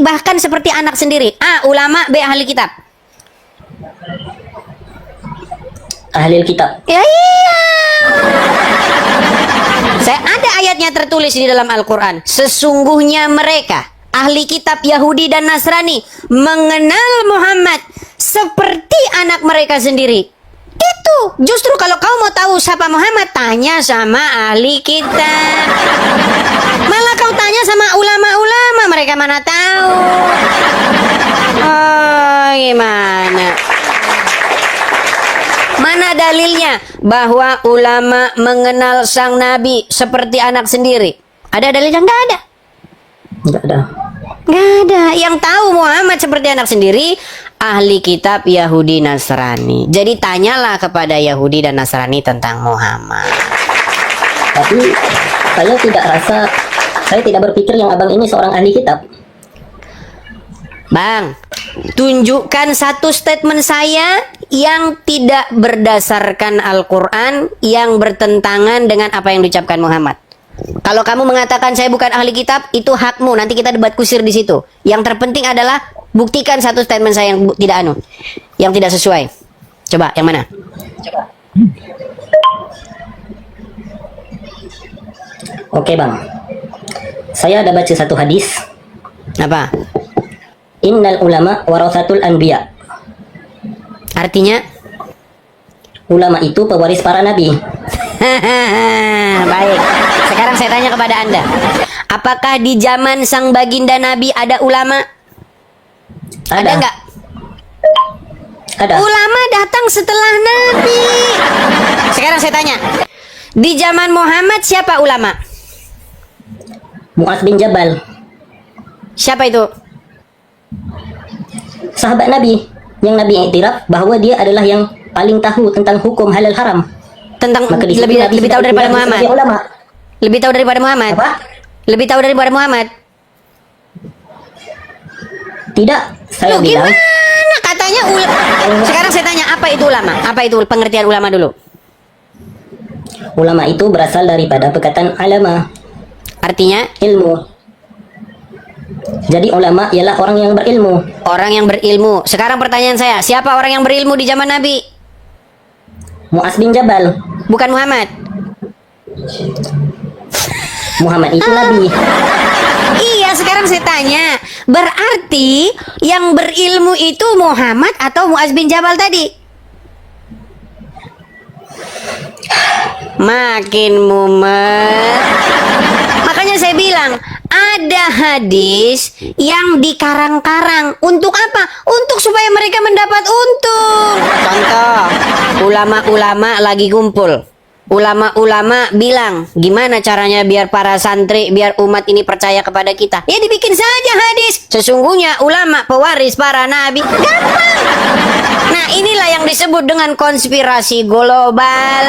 bahkan seperti anak sendiri? A. Ulama, B. Ahli kitab. Ahli kitab. Ya iya. Saya ada ayatnya tertulis di dalam Al-Quran. Sesungguhnya mereka, ahli kitab Yahudi dan Nasrani, mengenal Muhammad seperti anak mereka sendiri. Itu justru kalau kau mau tahu siapa Muhammad, tanya sama ahli kitab. Malah kau tanya sama ulama-ulama, mereka mana tahu. Oh, gimana? Mana dalilnya bahwa ulama mengenal sang Nabi seperti anak sendiri? Ada dalilnya? Nggak ada. Enggak ada. Nggak ada. Yang tahu Muhammad seperti anak sendiri, ahli kitab Yahudi Nasrani. Jadi tanyalah kepada Yahudi dan Nasrani tentang Muhammad. Tapi saya tidak berpikir yang abang ini seorang ahli kitab. Bang, tunjukkan satu statement saya yang tidak berdasarkan Al-Quran, yang bertentangan dengan apa yang diucapkan Muhammad. Kalau kamu mengatakan saya bukan ahli kitab, itu hakmu. Nanti kita debat kusir di situ. Yang terpenting adalah buktikan satu statement saya yang yang tidak sesuai. Coba, yang mana? Oke bang, saya ada baca satu hadis. Apa? Innal ulama warathatul anbiya. Artinya? Ulama itu pewaris para nabi. Baik. Sekarang saya tanya kepada Anda. Apakah di zaman sang baginda Nabi ada ulama? Ada nggak? Ada. Ulama datang setelah Nabi. Sekarang saya tanya. Di zaman Muhammad siapa ulama? Mu'adz bin Jabal. Siapa itu? Sahabat Nabi. Yang Nabi iktiraf bahwa dia adalah yang paling tahu tentang hukum halal haram. Tentang Maka di situ lebih Nabi lebih tahu sudah daripada iktiraf Muhammad. sebagai ulama. Lebih tahu daripada Muhammad. Apa? Lebih tahu daripada Muhammad. Tidak, saya Loh, bilang gimana katanya Sekarang saya tanya, apa itu ulama? Apa itu pengertian ulama dulu? ulama itu berasal daripada perkataan alama, Artinya ilmu. Jadi ulama ialah orang yang berilmu. orang yang berilmu. Sekarang pertanyaan saya, siapa orang yang berilmu di zaman Nabi? Mu'adz bin Jabal. Bukan Muhammad. Muhammad itu nabi. Iya, sekarang saya tanya, berarti yang berilmu itu Muhammad atau Mu'adz bin Jabal tadi? Makin mumet. Makanya saya bilang, ada hadis yang dikarang-karang. Untuk apa? Untuk supaya mereka mendapat untung. Contoh, ulama-ulama lagi kumpul. Ulama-ulama bilang, gimana caranya biar para santri, biar umat ini percaya kepada kita? Ya dibikin saja hadis. Sesungguhnya ulama pewaris para nabi. Gampang. Nah, inilah yang disebut dengan konspirasi global.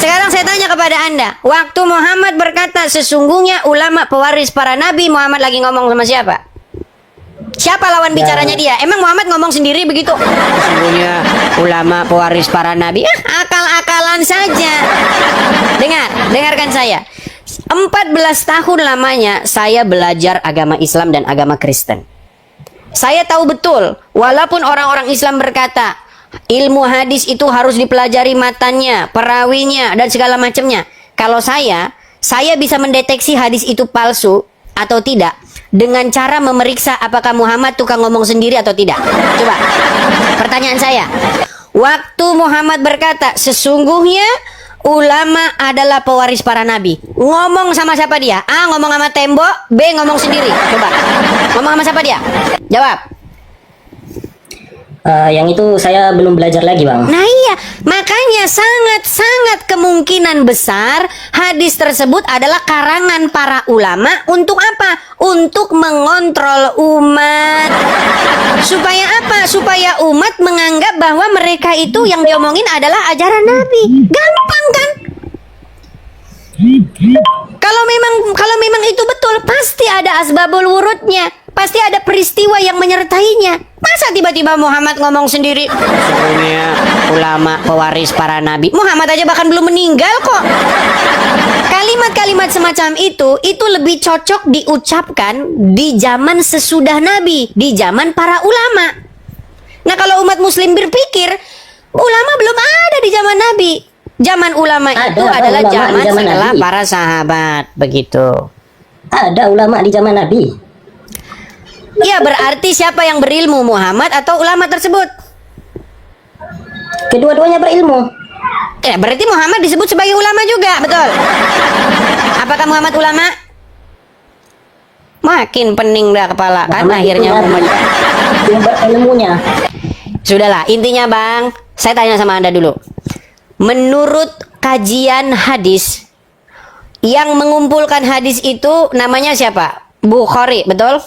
Sekarang saya tanya kepada Anda, waktu Muhammad berkata sesungguhnya ulama pewaris para nabi, Muhammad lagi ngomong sama siapa? Siapa lawan bicaranya dia? Emang Muhammad ngomong sendiri begitu? Sesungguhnya ulama pewaris para nabi. Akal-akalan saja. Dengarkan saya. 14 tahun lamanya saya belajar agama Islam dan agama Kristen. Saya tahu betul, walaupun orang-orang Islam berkata, ilmu hadis itu harus dipelajari matanya, perawinya, dan segala macamnya. Kalau saya bisa mendeteksi hadis itu palsu atau tidak dengan cara memeriksa apakah Muhammad tukang ngomong sendiri atau tidak. Coba, pertanyaan saya. Waktu Muhammad berkata, sesungguhnya ulama adalah pewaris para nabi. Ngomong sama siapa dia? A, ngomong sama tembok. B, ngomong sendiri. Coba, ngomong sama siapa dia? Jawab. Yang itu saya belum belajar lagi, Bang. Nah iya, makanya sangat-sangat kemungkinan besar hadis tersebut adalah karangan para ulama untuk apa? Untuk mengontrol umat. Supaya apa? Supaya umat menganggap bahwa mereka itu yang diomongin adalah ajaran Nabi. Gampang kan? Kalau memang itu betul, pasti ada asbabul wurudnya. Pasti ada peristiwa yang menyertainya. Masa tiba-tiba Muhammad ngomong sendiri? Sesungguhnya ulama pewaris para nabi. Muhammad aja bahkan belum meninggal kok. Kalimat-kalimat semacam itu lebih cocok diucapkan di zaman sesudah Nabi, di zaman para ulama. Nah, kalau umat muslim berpikir, ulama belum ada di zaman Nabi. Zaman ulama itu adalah zaman setelah Nabi. para sahabat, begitu. Ada ulama di zaman Nabi. Ya, berarti siapa yang berilmu, Muhammad atau ulama tersebut? Kedua-duanya berilmu. Ya, berarti Muhammad disebut sebagai ulama juga, betul? Apakah Muhammad ulama? Makin pening dah kepala kan akhirnya Muhammad. Sumber ilmunya. Sudahlah, intinya Bang, saya tanya sama Anda dulu. Menurut kajian hadis, yang mengumpulkan hadis itu namanya siapa? Bukhari, betul?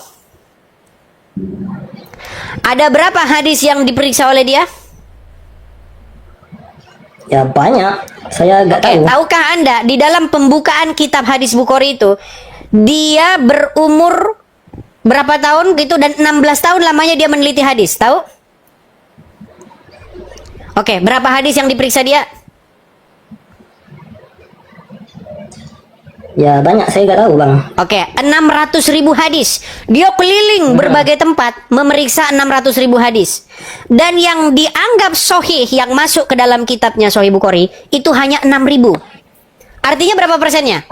Ada berapa hadis yang diperiksa oleh dia? Ya banyak. Saya nggak tahu. Tahukah Anda di dalam pembukaan kitab hadis Bukhari itu dia berumur berapa tahun gitu dan 16 tahun lamanya dia meneliti hadis, tahu? Oke, berapa hadis yang diperiksa dia? Ya banyak, saya nggak tahu Bang. Oke, 600.000 hadis. Dia keliling berbagai tempat memeriksa 600.000 hadis. Dan yang dianggap sahih yang masuk ke dalam kitabnya Sahih Bukhari itu hanya 6.000. Artinya berapa persennya?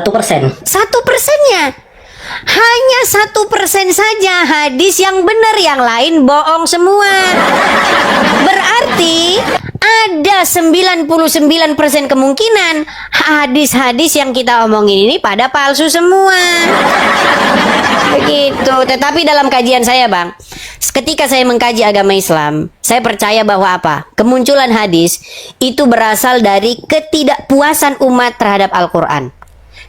1%. 1%-nya. Hanya 1% saja hadis yang benar, yang lain bohong semua. Berarti ada 99% kemungkinan hadis-hadis yang kita omongin ini pada palsu semua. Begitu. Tetapi dalam kajian saya, Bang, ketika saya mengkaji agama Islam, saya percaya bahwa apa? Kemunculan hadis itu berasal dari ketidakpuasan umat terhadap Al-Quran.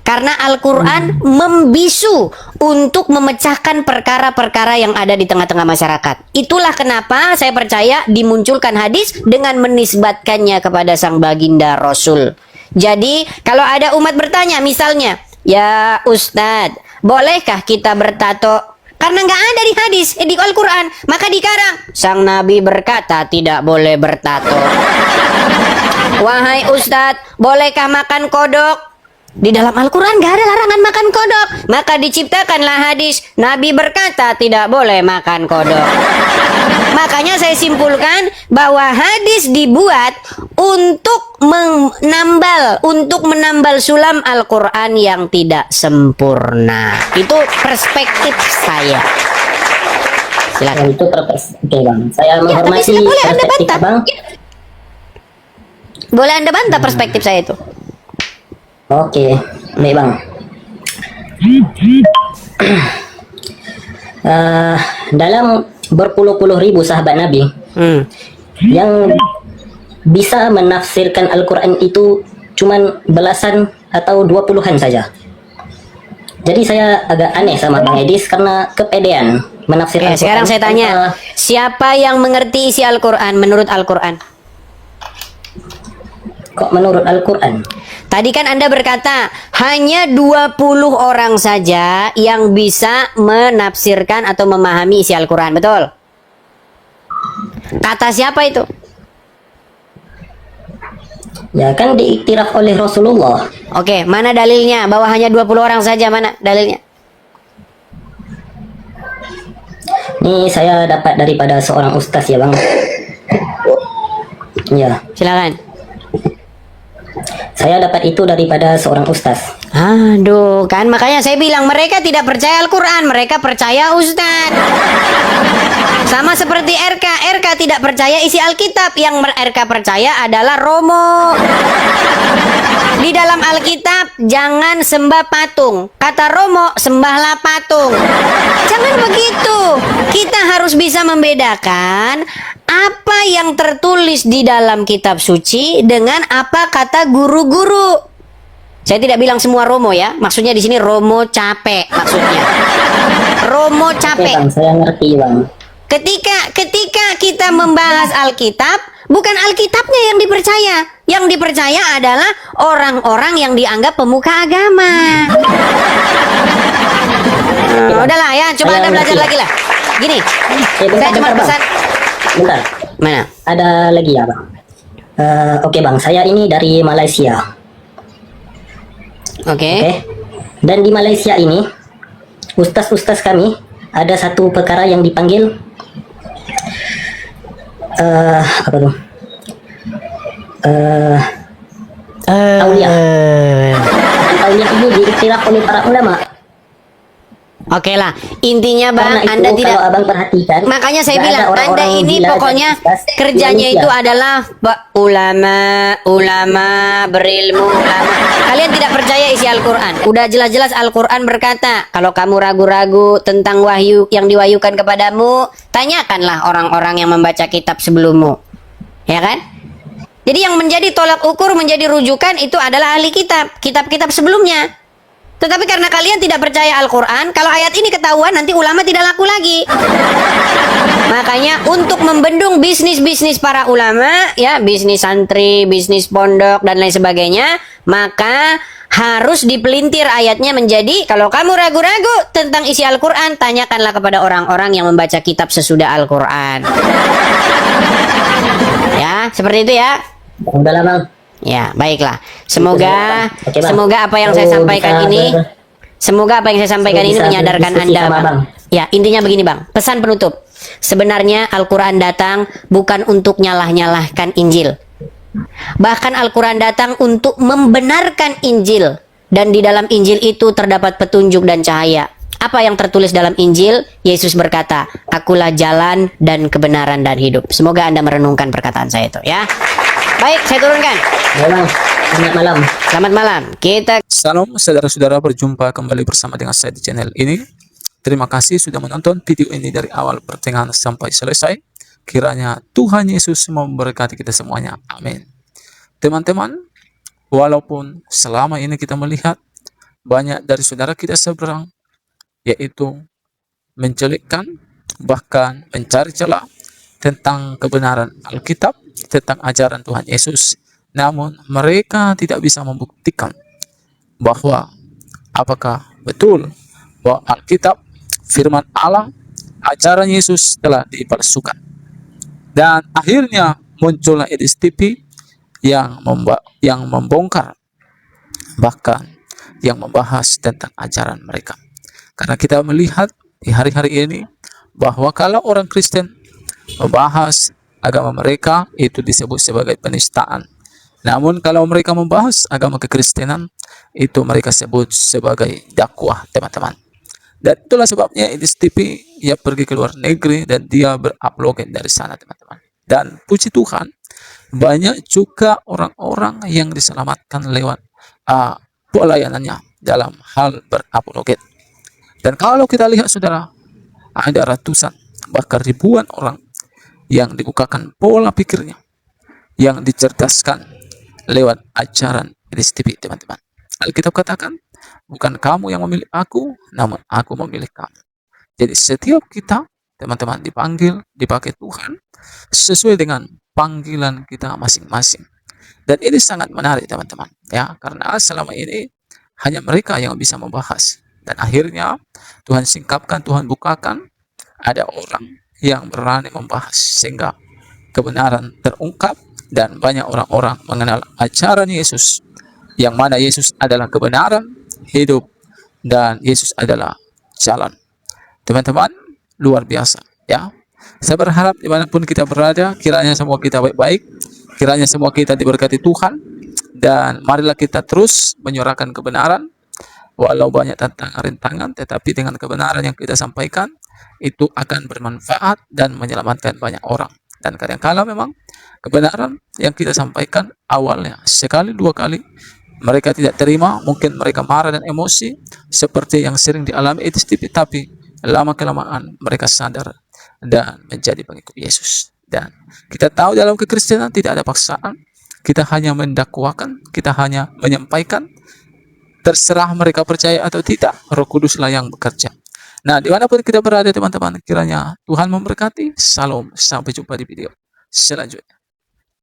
Karena Al-Quran membisu untuk memecahkan perkara-perkara yang ada di tengah-tengah masyarakat. Itulah kenapa saya percaya dimunculkan hadis dengan menisbatkannya kepada sang baginda Rasul. Jadi kalau ada umat bertanya misalnya, ya Ustadz, bolehkah kita bertato? Karena nggak ada di hadis, di Al-Quran, maka dikarang. Sang Nabi berkata tidak boleh bertato. Wahai Ustadz, bolehkah makan kodok? Di dalam Al-Quran gak ada larangan makan kodok. Maka diciptakanlah hadis, Nabi berkata tidak boleh makan kodok. Makanya saya simpulkan bahwa hadis dibuat untuk menambal sulam Al-Quran yang tidak sempurna. Itu perspektif saya. Silakan. Itu oke Bang. Saya menghormati Ya, boleh Anda perspektif bantah. Bang. Boleh Anda bantah perspektif saya itu. Oke, baik Bang. Dalam berpuluh-puluh ribu sahabat Nabi yang bisa menafsirkan Al-Quran itu cuman belasan atau 20-an saja. Jadi saya agak aneh sama Bang Edis karena kepedean menafsirkan Al-Quran. Sekarang saya tanya, siapa yang mengerti isi Al-Quran menurut Al-Quran? Kok menurut Al-Quran? Tadi kan Anda berkata hanya 20 orang saja yang bisa menafsirkan atau memahami isi Al-Quran, betul? Kata siapa itu? Ya kan diiktiraf oleh Rasulullah. Oke, mana dalilnya bahwa hanya 20 orang saja, mana dalilnya? Ini saya dapat daripada seorang ustaz ya Bang. Ya, Silakan. saya dapat itu daripada seorang ustaz. Aduh, kan makanya saya bilang mereka tidak percaya Al-Quran, mereka percaya Ustadz. Sama seperti RK tidak percaya isi Alkitab, yang RK percaya adalah Romo. Di dalam Alkitab jangan sembah patung, kata Romo sembahlah patung. Jangan begitu. Kita harus bisa membedakan apa yang tertulis di dalam kitab suci dengan apa kata guru-guru. Saya tidak bilang semua Romo ya, maksudnya di sini Romo capek maksudnya. Romo Oke capek. Bang, saya ngerti Bang. Ketika kita membahas Alkitab, bukan Alkitabnya yang dipercaya. Yang dipercaya adalah orang-orang yang dianggap pemuka agama. Udahlah ya, coba Saya Anda belajar ngerti. lagi lah. Gini, Bentar, saya cuma bentar, Bang. pesan. Bentar, Mana? ada lagi ya Bang. Oke Bang, saya ini dari Malaysia. Oke. Oke. Dan di Malaysia ini, ustaz-ustaz kami ada satu perkara yang dipanggil apa tuh? Tauliah. Dan tauliah ini diiktiraf oleh para ulama. Oke lah, intinya Karena Bang, itu, Anda tidak. kalau Abang perhatikan, Makanya saya nggak bilang, ada Anda orang-orang ini gila pokoknya dan ustaz di kerjanya Indonesia. itu adalah ulama berilmu, ulama. Kalian tidak percaya isi Al-Quran. Udah jelas-jelas Al-Quran berkata, kalau kamu ragu-ragu tentang wahyu yang diwahyukan kepadamu, tanyakanlah orang-orang yang membaca kitab sebelummu. Ya kan? Jadi yang menjadi tolak ukur, menjadi rujukan itu adalah ahli kitab, kitab-kitab sebelumnya. Tetapi karena kalian tidak percaya Al-Quran, kalau ayat ini ketahuan nanti ulama tidak laku lagi. Makanya untuk membendung bisnis-bisnis para ulama, ya bisnis santri, bisnis pondok dan lain sebagainya, maka harus dipelintir ayatnya menjadi, kalau kamu ragu-ragu tentang isi Al-Quran, tanyakanlah kepada orang-orang yang membaca kitab sesudah Al-Quran. Ya, seperti itu ya. Udah lah Bang. Ya, baiklah. Semoga Oke, Bang. semoga apa yang saya Kalau sampaikan bisa ini semoga apa yang saya sampaikan Kalau ini bisa menyadarkan berdiskusi Anda, sama Bang. Bang. Ya, intinya begini, Bang. Pesan penutup. Sebenarnya Al-Qur'an datang bukan untuk nyalah-nyalahkan Injil. Bahkan Al-Qur'an datang untuk membenarkan Injil. Dan di dalam Injil itu terdapat petunjuk dan cahaya. Apa yang tertulis dalam Injil? Yesus berkata, akulah jalan dan kebenaran dan hidup. Semoga Anda merenungkan perkataan saya itu ya. Baik, saya turunkan. Ya bang, selamat malam. Selamat malam. Kita Salam saudara-saudara, berjumpa kembali bersama dengan saya di channel ini. Terima kasih sudah menonton video ini dari awal pertengahan sampai selesai. Kiranya Tuhan Yesus memberkati kita semuanya. Amin. Teman-teman, walaupun selama ini kita melihat banyak dari saudara kita seberang, yaitu mencelikkan, bahkan mencari celah tentang kebenaran Alkitab, tentang ajaran Tuhan Yesus. Namun mereka tidak bisa membuktikan bahwa apakah betul bahwa Alkitab, firman Allah, ajaran Yesus telah dipalsukan. Dan akhirnya muncullah IDSTP yang membongkar, bahkan yang membahas tentang ajaran mereka. Karena kita melihat di hari-hari ini bahwa kalau orang Kristen membahas agama mereka, itu disebut sebagai penistaan. Namun kalau mereka membahas agama kekristenan, itu mereka sebut sebagai dakwah, teman-teman. Dan itulah sebabnya IDSTP ia pergi ke luar negeri dan dia berapologet dari sana, teman-teman. Dan puji Tuhan, banyak juga orang-orang yang diselamatkan lewat pelayanannya dalam hal berapologet. Dan kalau kita lihat saudara, ada ratusan bahkan ribuan orang yang dibukakan pola pikirnya, yang dicerdaskan lewat ajaran IDSTP, teman-teman. Alkitab katakan, bukan kamu yang memilih aku, namun aku memilih kamu. Jadi setiap kita, teman-teman, dipakai Tuhan sesuai dengan panggilan kita masing-masing. Dan ini sangat menarik, teman-teman, ya, karena selama ini hanya mereka yang bisa membahas. Dan akhirnya Tuhan singkapkan, Tuhan bukakan, ada orang yang berani membahas sehingga kebenaran terungkap dan banyak orang-orang mengenal ajaran Yesus, yang mana Yesus adalah kebenaran, hidup, dan Yesus adalah jalan. Teman-teman, luar biasa ya. Saya berharap dimanapun kita berada, kiranya semua kita baik-baik, kiranya semua kita diberkati Tuhan, dan marilah kita terus menyuarakan kebenaran. Walau banyak tantangan rintangan, tetapi dengan kebenaran yang kita sampaikan, itu akan bermanfaat dan menyelamatkan banyak orang. Dan kadang-kala memang kebenaran yang kita sampaikan awalnya sekali dua kali mereka tidak terima, mungkin mereka marah dan emosi seperti yang sering dialami IDSTP, tapi lama kelamaan mereka sadar dan menjadi pengikut Yesus. Dan kita tahu dalam kekristenan tidak ada paksaan, kita hanya mendakwakan, kita hanya menyampaikan, terserah mereka percaya atau tidak, Roh Kuduslah yang bekerja. Nah, dimanapun kita berada, teman-teman, kiranya Tuhan memberkati. Salam, sampai jumpa di video selanjutnya.